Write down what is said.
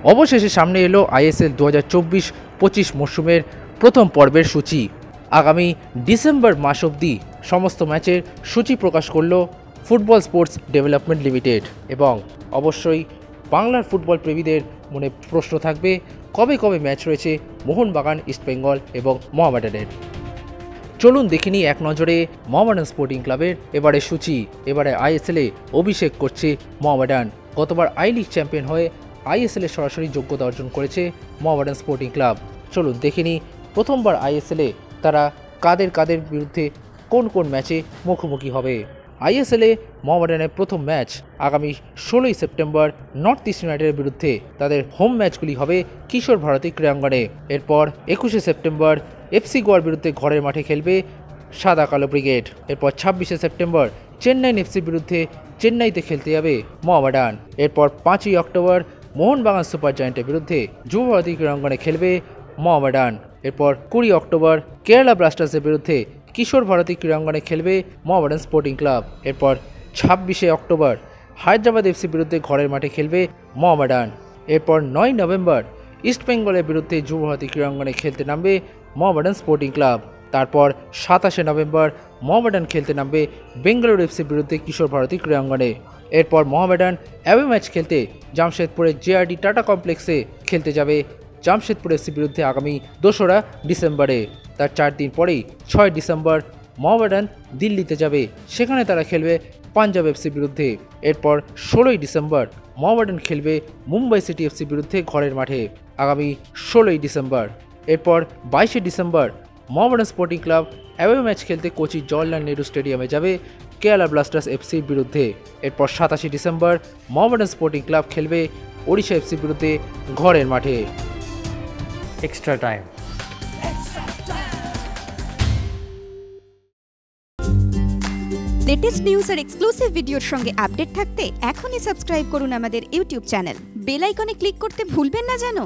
অবশেষে সামনে এলো আইএসএল 2024-25 মরশুমের প্রথম পর্বের সূচি। আগামী ডিসেম্বর মাস অবধি সমস্ত ম্যাচের সূচি প্রকাশ করল ফুটবল স্পোর্টস ডেভেলপমেন্ট লিমিটেড। এবং অবশ্যই বাংলার ফুটবল প্রেমীদের মনে প্রশ্ন থাকবে, কবে কবে ম্যাচ রয়েছে মোহনবাগান, ইস্টবেঙ্গল এবং মোহামেডানের। চলুন দেখিনি এক নজরে মোহামেডান স্পোর্টিং ক্লাবের এবারে সূচি। এবারে আইএসএলে অভিষেক করছে মোহামেডান। গতবার আই লিগ চ্যাম্পিয়ন হয়ে আইএসএলে সরাসরি যোগ্যতা অর্জন করেছে মোহামেডান স্পোর্টিং ক্লাব। চলুন দেখিনি প্রথমবার আইএসএলে তারা কাদের বিরুদ্ধে কোন কোন ম্যাচে মুখোমুখি হবে। আইএসএলে মোহামেডানের প্রথম ম্যাচ আগামী 16ই সেপ্টেম্বর নর্থ ইস্ট ইউনাইটেডের বিরুদ্ধে। তাদের হোম ম্যাচগুলি হবে কিশোর ভারতী ক্রীড়াঙ্গনে। এরপর 21শে সেপ্টেম্বর এফসি গোয়ার বিরুদ্ধে ঘরের মাঠে খেলবে সাদা কালো ব্রিগেড। এরপর 26শে সেপ্টেম্বর চেন্নাইন এফসির বিরুদ্ধে চেন্নাইতে খেলতে যাবে মোহামেডান। এরপর 5ই অক্টোবর মোহনবাগান সুপার জায়ান্টের বিরুদ্ধে যুব ভারতী ক্রীড়াঙ্গনে খেলবে মোহামেডান। এরপর 20 অক্টোবর কেরালা ব্লাস্টার্সের বিরুদ্ধে কিশোর ভারতী ক্রীড়াঙ্গনে খেলবে মোহামেডান স্পোর্টিং ক্লাব। এরপর 26শে অক্টোবর হায়দ্রাবাদ এফসির বিরুদ্ধে ঘরের মাঠে খেলবে মোহামেডান। এরপর 9 নভেম্বর ইস্টবেঙ্গলের বিরুদ্ধে যুব ভারতী ক্রীড়াঙ্গনে খেলতে নামবে মোহামেডান স্পোর্টিং ক্লাব। তারপর 27শে নভেম্বর মোহামেডান খেলতে নামবে বেঙ্গালুরু এফসির বিরুদ্ধে কিশোর ভারতী ক্রীড়াঙ্গনে। এরপর মোহামেডান অ্যাওয়ে ম্যাচ খেলতে জামশেদপুরের জেআরডি টাটা কমপ্লেক্সে খেলতে যাবে জামশেদপুর এফসির বিরুদ্ধে আগামী 2রা ডিসেম্বরে। তার 4 দিন পরেই 6 ডিসেম্বর মোহামেডান দিল্লিতে যাবে, সেখানে তারা খেলবে পাঞ্জাব এফসির বিরুদ্ধে। এরপর 16ই ডিসেম্বর মোহামেডান খেলবে মুম্বাই সিটি এফসির বিরুদ্ধে ঘরের মাঠে আগামী 16ই ডিসেম্বর। এরপর 22শে December Mohammedan Sporting Club away match খেলতে কোচি জওহরলাল নেহরু স্টেডিয়ামে যাবে কেরালা ব্লাস্টার্স এফসির বিরুদ্ধে। এরপর 27শে ডিসেম্বর মোহামেডান স্পোর্টিং ক্লাব খেলবে ওড়িশা এফসির বিরুদ্ধে ঘরের মাঠে। Extra time. লেটেস্ট নিউজ আর এক্সক্লুসিভ ভিডিওর সঙ্গে আপডেট থাকতে এখনই সাবস্ক্রাইব করুন আমাদের ইউটিউব চ্যানেল। বেল আইকনে ক্লিক করতে ভুলবেন না যেন।